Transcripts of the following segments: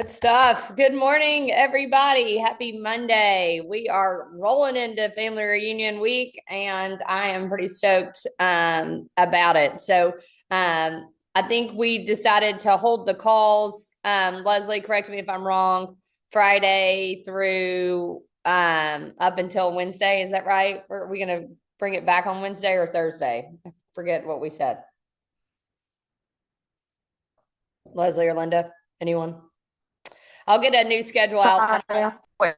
Good stuff. Good morning, everybody. Happy Monday. We are rolling into family reunion week, and I am pretty stoked about it. I think we decided to hold the calls. Leslie, correct me if I'm wrong. Friday through up until Wednesday. Is that right? Are we going to bring it back on Wednesday or Thursday? I forget what we said. Leslie or Linda? Anyone? I'll get a new schedule out. Sorry, wait,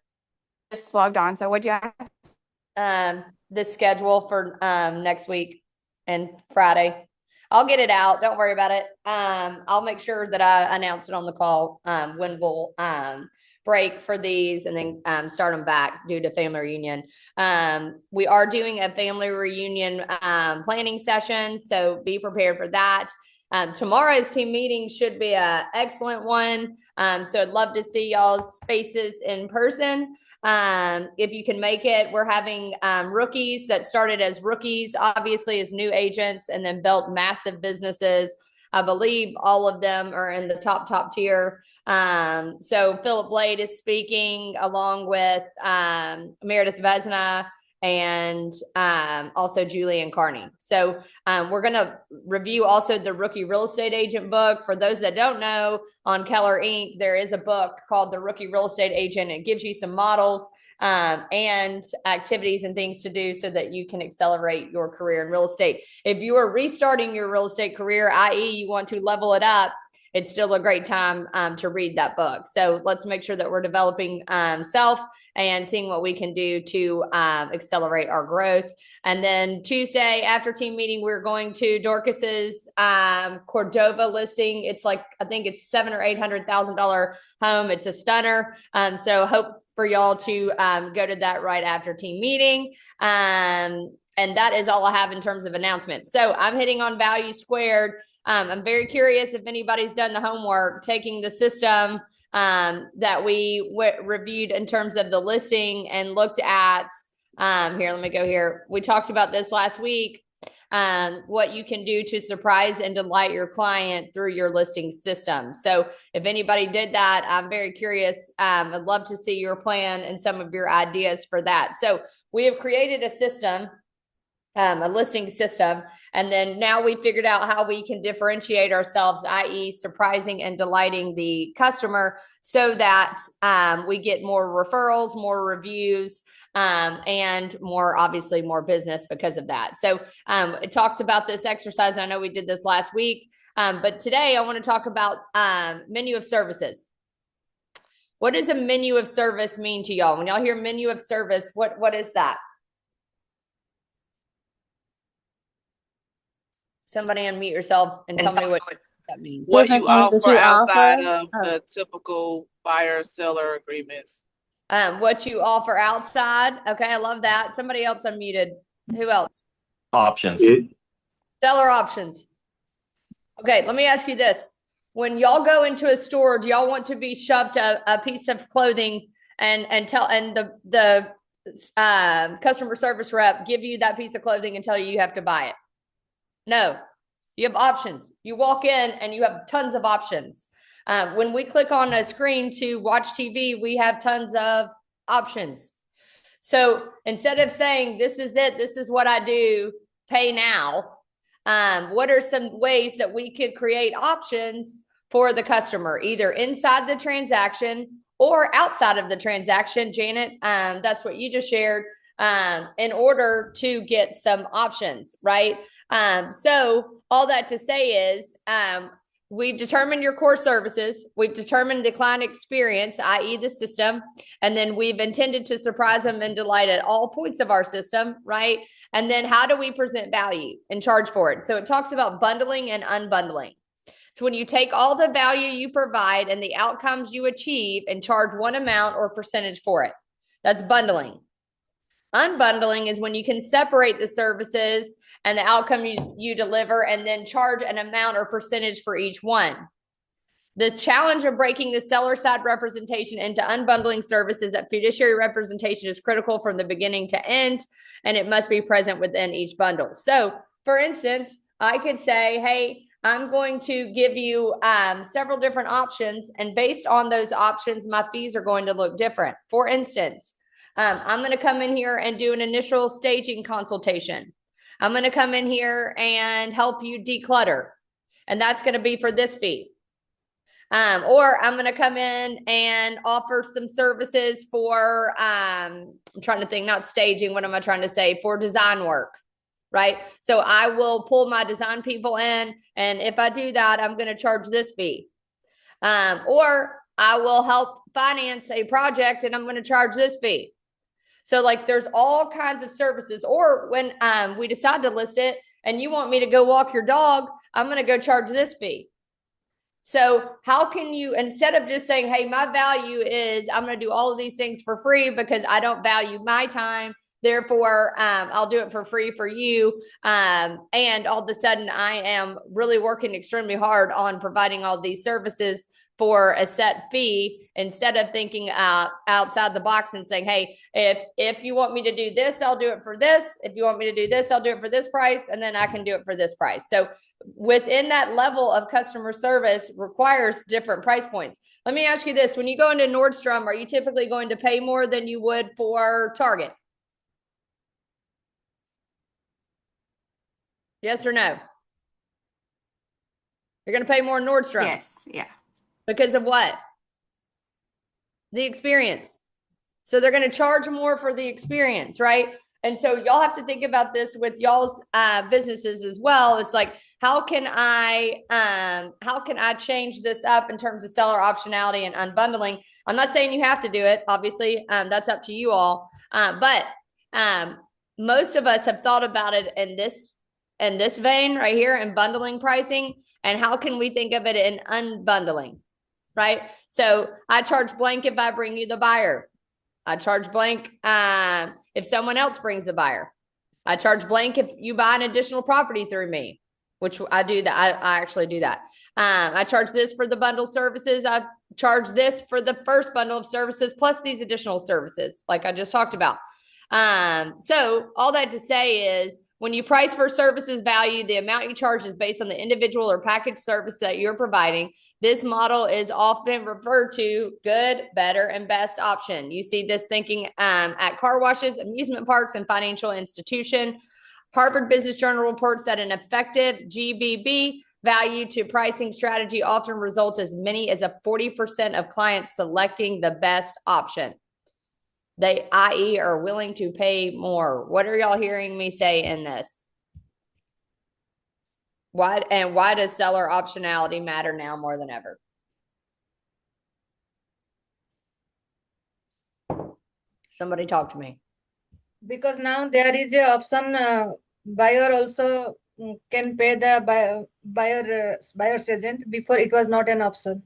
just logged on. So what'd you ask? The schedule for next week and Friday. I'll get it out. Don't worry about it. I'll make sure that I announce it on the call when we'll break for these and then start them back due to family reunion. We are doing a family reunion planning session, so be prepared for that. Tomorrow's team meeting should be an excellent one. So I'd love to see y'all's faces in person. If you can make it, we're having rookies that started as rookies, obviously as new agents, and then built massive businesses. I believe all of them are in the top tier. So Philip Blade is speaking along with Meredith Vesna and also Julian Carney. So we're going to review also the Rookie Real Estate Agent book. For those that don't know, on Keller Inc., there is a book called The Rookie Real Estate Agent. It gives you some models and activities and things to do so that you can accelerate your career in real estate. If you are restarting your real estate career, i.e. you want to level it up, it's still a great time to read that book. So let's make sure that we're developing self and seeing what we can do to accelerate our growth. And then Tuesday after team meeting, we're going to Dorcas's Cordova listing. It's like, I think it's $700,000 or $800,000 home. It's a stunner. So hope for y'all to go to that right after team meeting. And that is all I have in terms of announcements. So I'm hitting on value squared. I'm very curious if anybody's done the homework, taking the system that we reviewed in terms of the listing and looked at. Here, let me go here. We talked about this last week. What you can do to surprise and delight your client through your listing system. So if anybody did that, I'm very curious. I'd love to see your plan and some of your ideas for that. So we have created a system, a listing system. And then now we figured out how we can differentiate ourselves, i.e. surprising and delighting the customer so that we get more referrals, more reviews, and obviously more business because of that. So I talked about this exercise. I know we did this last week, but today I want to talk about menu of services. What does a menu of service mean to y'all? When y'all hear menu of service, what is that? Somebody unmute yourself and tell me what that means. What Different you things that offer you outside offer. of Oh, the typical buyer-seller agreements. What you offer outside. Okay, I love that. Somebody else unmuted. Who else? Options. Seller options. Okay, let me ask you this. When y'all go into a store, do y'all want to be shoved a piece of clothing and the customer service rep give you that piece of clothing and tell you have to buy it? No, you have options. You walk in and you have tons of options. When we click on a screen to watch TV, we have tons of options. So instead of saying, this is it, this is what I do, pay now, what are some ways that we could create options for the customer, either inside the transaction or outside of the transaction? Janet, that's what you just shared. In order to get some options, right? So all that to say is we've determined your core services. We've determined the client experience, i.e. the system. And then we've intended to surprise them and delight at all points of our system, right? And then how do we present value and charge for it? So it talks about bundling and unbundling. So when you take all the value you provide and the outcomes you achieve and charge one amount or percentage for it, that's bundling. Unbundling is when you can separate the services and the outcome you deliver and then charge an amount or percentage for each one. The challenge of breaking the seller side representation into unbundling services that fiduciary representation is critical from the beginning to end, and it must be present within each bundle. So, for instance, I could say, hey, I'm going to give you several different options, and based on those options, my fees are going to look different. For instance, I'm going to come in here and do an initial staging consultation. I'm going to come in here and help you declutter, and that's going to be for this fee. Or I'm going to come in and offer some services for, I'm trying to think, not staging, what am I trying to say? For design work, right? So I will pull my design people in, and if I do that, I'm going to charge this fee. Or I will help finance a project, and I'm going to charge this fee. So like there's all kinds of services. Or when we decide to list it and you want me to go walk your dog, I'm going to go charge this fee. So how can you, instead of just saying, hey, my value is I'm going to do all of these things for free because I don't value my time, therefore I'll do it for free for you. And all of a sudden I am really working extremely hard on providing all these services for a set fee, instead of thinking outside the box and saying, hey, if you want me to do this, I'll do it for this. If you want me to do this, I'll do it for this price. And then I can do it for this price. So within that level of customer service requires different price points. Let me ask you this. When you go into Nordstrom, are you typically going to pay more than you would for Target? Yes or no? You're going to pay more in Nordstrom. Yes. Yeah. Because of what? The experience. So they're going to charge more for the experience, right? And so y'all have to think about this with y'all's businesses as well. It's like, how can I change this up in terms of seller optionality and unbundling? I'm not saying you have to do it. Obviously, that's up to you all. But most of us have thought about it in this vein right here, in bundling pricing. And how can we think of it in unbundling? Right? So I charge blank if I bring you the buyer. I charge blank if someone else brings the buyer. I charge blank if you buy an additional property through me, which I do that. I actually do that. I charge this for the bundle services. I charge this for the first bundle of services plus these additional services, like I just talked about. So all that to say is, when you price for services value, the amount you charge is based on the individual or package service that you're providing. This model is often referred to good, better, and best option. You see this thinking at car washes, amusement parks, and financial institution. Harvard Business Journal reports that an effective GBB value to pricing strategy often results as many as a 40% of clients selecting the best option. They, i.e., are willing to pay more. What are y'all hearing me say in this? Why does seller optionality matter now more than ever? Somebody talk to me. Because now there is a option, buyer also can pay the buyer's agent. Before it was not an option.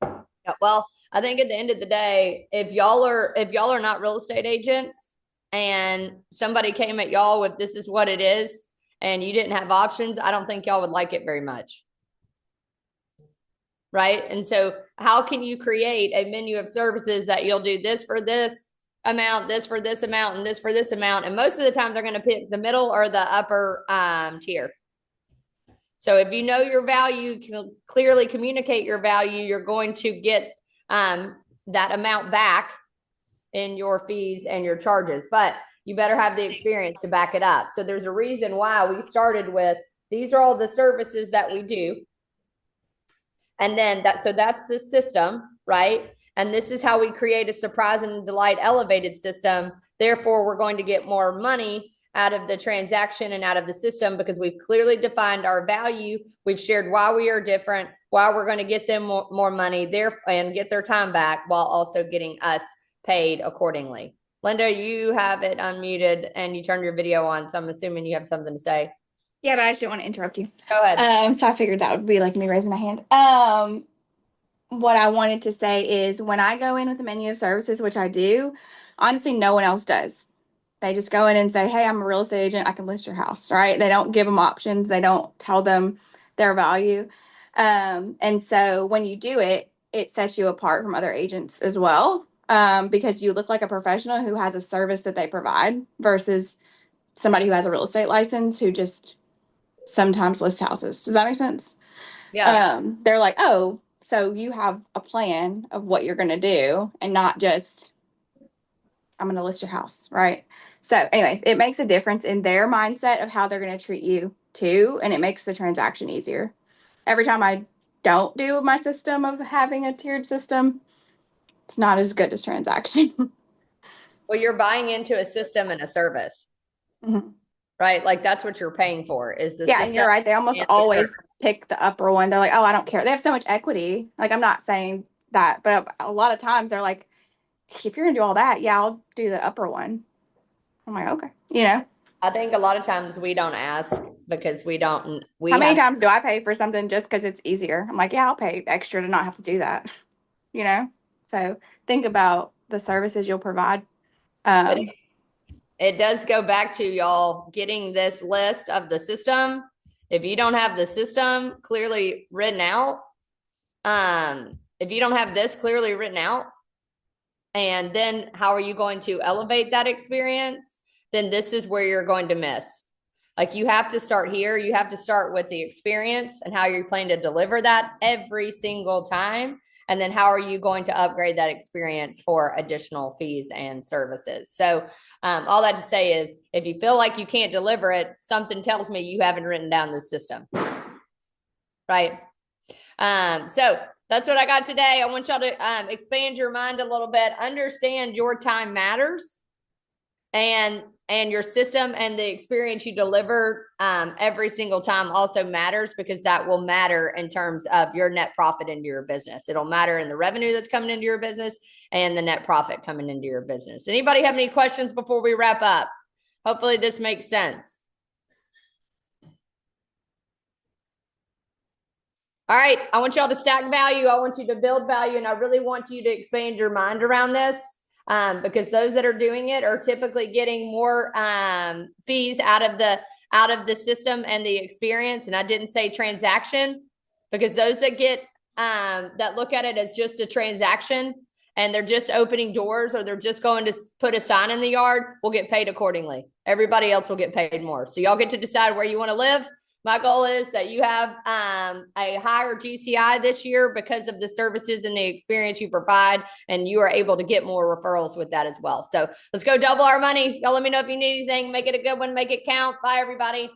Yeah, well, I think at the end of the day, if y'all are not real estate agents and somebody came at y'all with this is what it is and you didn't have options, I don't think y'all would like it very much. Right? And so how can you create a menu of services that you'll do this for this amount, this for this amount, and this for this amount? And most of the time they're going to pick the middle or the upper tier. So if you know your value, can clearly communicate your value, you're going to get that amount back in your fees and your charges, but you better have the experience to back it up. So there's a reason why we started with, these are all the services that we do. And then that's the system, right? And this is how we create a surprise and delight elevated system. Therefore, we're going to get more money out of the transaction and out of the system because we've clearly defined our value. We've shared why we are different, why we're going to get them more money there and get their time back while also getting us paid accordingly. Linda, you have it unmuted and you turned your video on, so I'm assuming you have something to say. Yeah, but I just didn't want to interrupt you. Go ahead. So I figured that would be like me raising my hand. What I wanted to say is when I go in with a menu of services, which I do, honestly, no one else does. They just go in and say, hey, I'm a real estate agent. I can list your house, right? They don't give them options. They don't tell them their value. And so when you do it, it sets you apart from other agents as well, because you look like a professional who has a service that they provide versus somebody who has a real estate license who just sometimes list houses. Does that make sense? Yeah. They're like, oh, so you have a plan of what you're going to do and not just, I'm going to list your house, right? So, anyways, it makes a difference in their mindset of how they're going to treat you too, and it makes the transaction easier. Every time I don't do my system of having a tiered system, it's not as good as transaction. Well, you're buying into a system and a service, Mhm. right? Like that's what you're paying for is the Yeah, and system you're right. They almost and the always service. pick the upper one. They're like, oh, I don't care. They have so much equity. Like, I'm not saying that, but a lot of times they're like, if you're gonna do all that, yeah, I'll do the upper one. I'm like, okay, I think a lot of times we don't ask because we how many have, times do I pay for something just because it's easier? I'm like, yeah, I'll pay extra to not have to do that, you know? So think about the services you'll provide. but Um, it does go back to y'all getting this list of the system. If you don't have the system clearly written out, if you don't have this clearly written out, and then how are you going to elevate that experience? Then this is where you're going to miss. Like you have to start here. You have to start with the experience and how you're planning to deliver that every single time. And then how are you going to upgrade that experience for additional fees and services? So, all that to say is if you feel like you can't deliver it, something tells me you haven't written down the system. Right. So that's what I got today. I want y'all to expand your mind a little bit, understand your time matters and your system and the experience you deliver every single time also matters because that will matter in terms of your net profit into your business. It'll matter in the revenue that's coming into your business and the net profit coming into your business. Anybody have any questions before we wrap up? Hopefully this makes sense. All right, I want y'all to stack value. I want you to build value, and I really want you to expand your mind around this because those that are doing it are typically getting more fees out of the system and the experience. And I didn't say transaction because those that get that look at it as just a transaction and they're just opening doors or they're just going to put a sign in the yard will get paid accordingly. Everybody else will get paid more. So y'all get to decide where you want to live. My goal is that you have a higher GCI this year because of the services and the experience you provide, and you are able to get more referrals with that as well. So let's go double our money. Y'all let me know if you need anything. Make it a good one. Make it count. Bye, everybody.